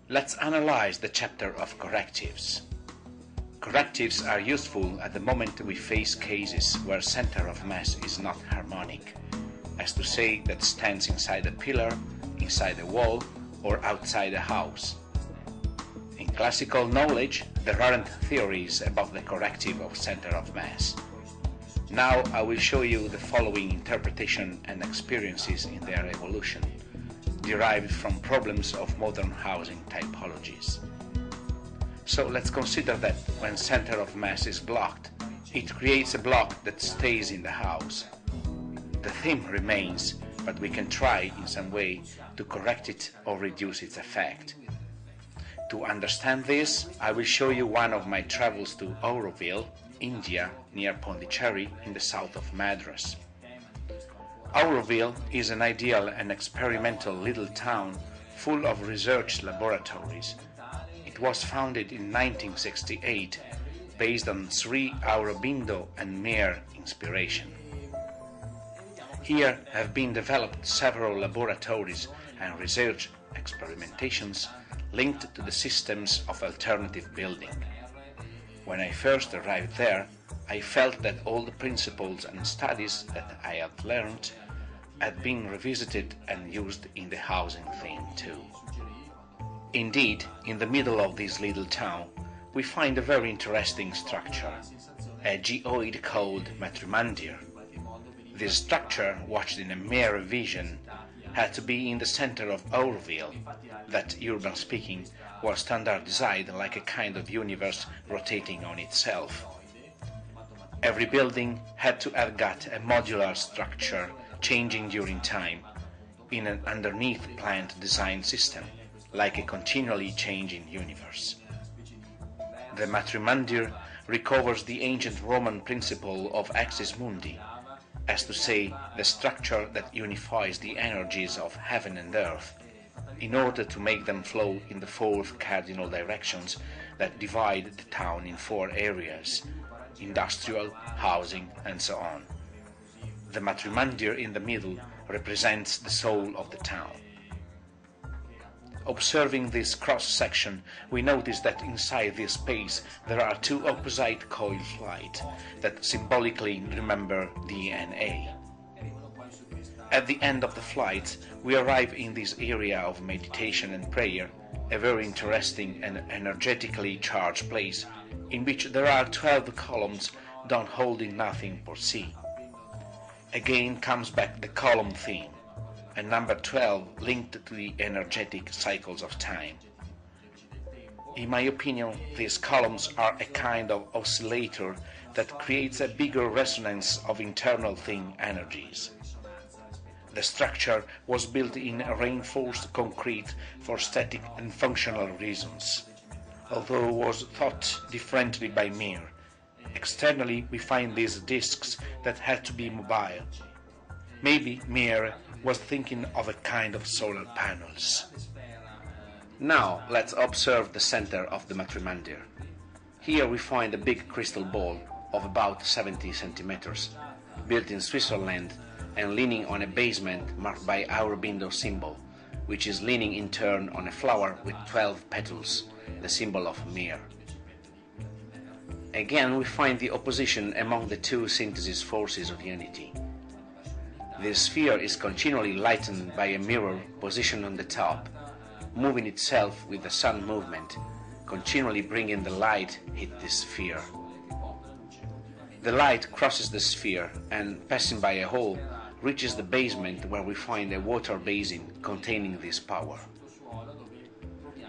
Let's analyze the chapter of correctives. Correctives are useful at the moment we face cases where center of mass is not harmonic, as to say that stands inside a pillar, inside a wall, or outside a house. In classical knowledge, there aren't theories about the corrective of center of mass. Now I will show you the following interpretation and experiences in their evolution, derived from problems of modern housing typologies. So let's consider that when center of mass is blocked, it creates a block that stays in the house. The theme remains, but we can try in some way to correct it or reduce its effect. To understand this, I will show you one of my travels to Auroville, India, near Pondicherry in the south of Madras. Auroville is an ideal and experimental little town full of research laboratories. It was founded in 1968 based on Sri Aurobindo and Mir inspiration. Here have been developed several laboratories and research experimentations linked to the systems of alternative building. When I first arrived there, I felt that all the principles and studies that I had learned had been revisited and used in the housing theme too. Indeed, in the middle of this little town, we find a very interesting structure, a geoid called Matrimandir. This structure, watched in a mirror vision, had to be in the center of Auroville, that, urban speaking, was standardized like a kind of universe rotating on itself. Every building had to have got a modular structure changing during time, in an underneath planned design system, like a continually changing universe. The Matrimandir recovers the ancient Roman principle of axis mundi, as to say, the structure that unifies the energies of heaven and earth, in order to make them flow in the 4 cardinal directions that divide the town in 4 areas: industrial, housing, and so on. The Matrimandir in the middle represents the soul of the town. Observing this cross-section, we notice that inside this space there are 2 opposite coil flights that symbolically remember DNA. At the end of the flight, we arrive in this area of meditation and prayer, a very interesting and energetically charged place, in which there are 12 columns don't holding nothing per se. Again comes back the column theme, and number 12 linked to the energetic cycles of time. In my opinion, these columns are a kind of oscillator that creates a bigger resonance of internal thing energies. The structure was built in reinforced concrete for static and functional reasons, although was thought differently by Mir. Externally we find these discs that had to be mobile. Maybe Mir was thinking of a kind of solar panels. Now let's observe the center of the Matrimandir. Here we find a big crystal ball of about 70 centimeters, built in Switzerland and leaning on a basement marked by Aurobindo symbol, which is leaning in turn on a flower with 12 petals, the symbol of Mir. Again we find the opposition among the 2 synthesis forces of unity. The sphere is continually lightened by a mirror positioned on the top, moving itself with the sun movement, continually bringing the light hit the sphere. The light crosses the sphere and, passing by a hole, reaches the basement where we find a water basin containing this power.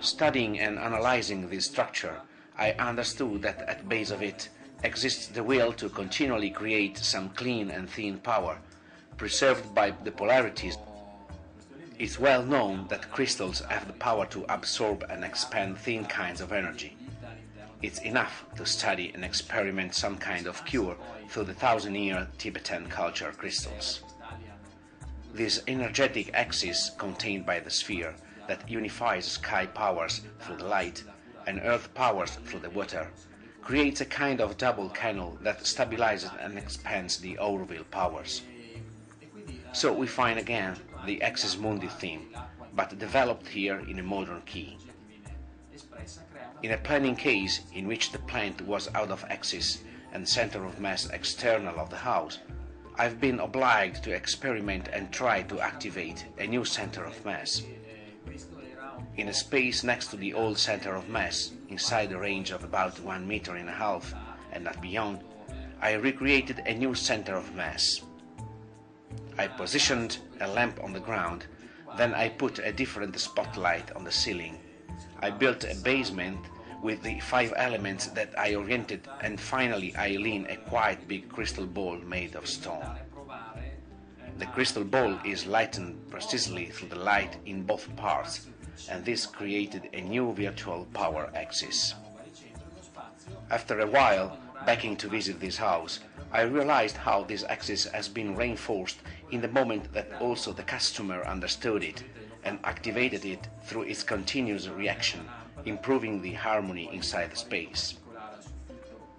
Studying and analyzing this structure, I understood that at the base of it exists the will to continually create some clean and thin power, preserved by the polarities. It's well known that crystals have the power to absorb and expand thin kinds of energy. It's enough to study and experiment some kind of cure through the 1,000-year Tibetan culture crystals. This energetic axis contained by the sphere that unifies sky powers through the light and earth powers through the water creates a kind of double canal that stabilizes and expands the Auroville powers. So we find again the axis mundi theme, but developed here in a modern key. In a planning case in which the plant was out of axis and center of mass external of the house, I've been obliged to experiment and try to activate a new center of mass. In a space next to the old center of mass, inside a range of about 1.5 meters and not beyond, I recreated a new center of mass. I positioned a lamp on the ground, then I put a different spotlight on the ceiling. I built a basement with the 5 elements that I oriented, and finally I leaned a quite big crystal ball made of stone. The crystal ball is lightened precisely through the light in both parts, and this created a new virtual power axis. After a while, backing to visit this house, I realized how this axis has been reinforced in the moment that also the customer understood it and activated it through its continuous reaction, improving the harmony inside the space.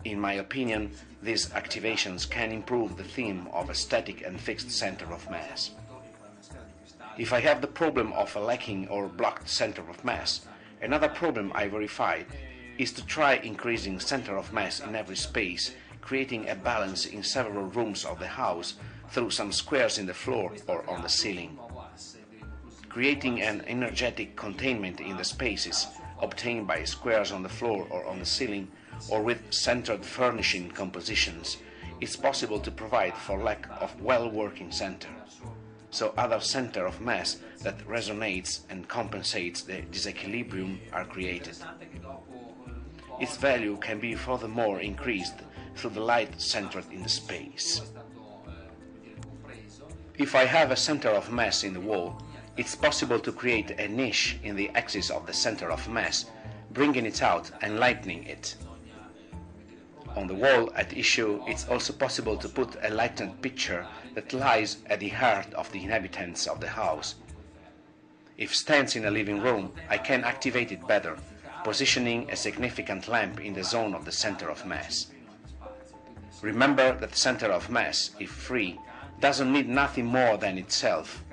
In my opinion, these activations can improve the theme of a static and fixed center of mass. If I have the problem of a lacking or blocked center of mass, another problem I verified is to try increasing center of mass in every space, creating a balance in several rooms of the house through some squares in the floor or on the ceiling. Creating an energetic containment in the spaces obtained by squares on the floor or on the ceiling, or with centered furnishing compositions, is possible to provide for lack of well-working center. So other center of mass that resonates and compensates the disequilibrium are created. Its value can be furthermore increased through the light centered in the space. If I have a center of mass in the wall, it's possible to create a niche in the axis of the center of mass, bringing it out and lightening it. On the wall at issue, it's also possible to put a lightened picture that lies at the heart of the inhabitants of the house. If stands in a living room, I can activate it better, positioning a significant lamp in the zone of the center of mass. Remember that the center of mass, if free, doesn't need nothing more than itself.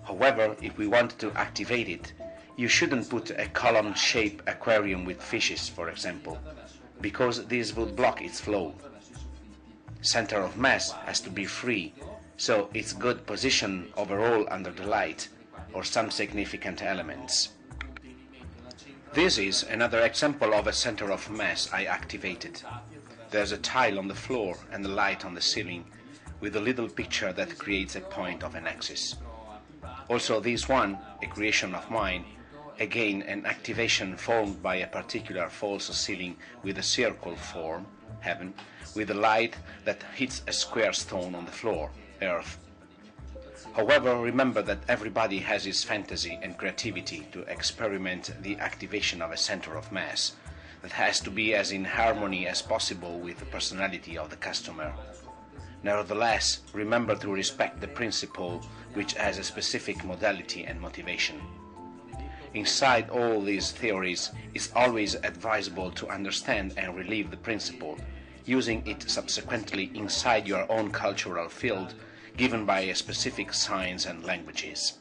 However, if we want to activate it, you shouldn't put a column-shaped aquarium with fishes, for example, because this would block its flow. Center of mass has to be free, so it's good position overall under the light or some significant elements. This is another example of a center of mass I activated. There's a tile on the floor and a light on the ceiling with a little picture that creates a point of an axis. Also this one, a creation of mine, again an activation formed by a particular false ceiling with a circle form, heaven, with a light that hits a square stone on the floor, earth. However, remember that everybody has his fantasy and creativity to experiment the activation of a center of mass that has to be as in harmony as possible with the personality of the customer. Nevertheless, remember to respect the principle which has a specific modality and motivation. Inside all these theories, it's always advisable to understand and relieve the principle, using it subsequently inside your own cultural field given by a specific signs and languages.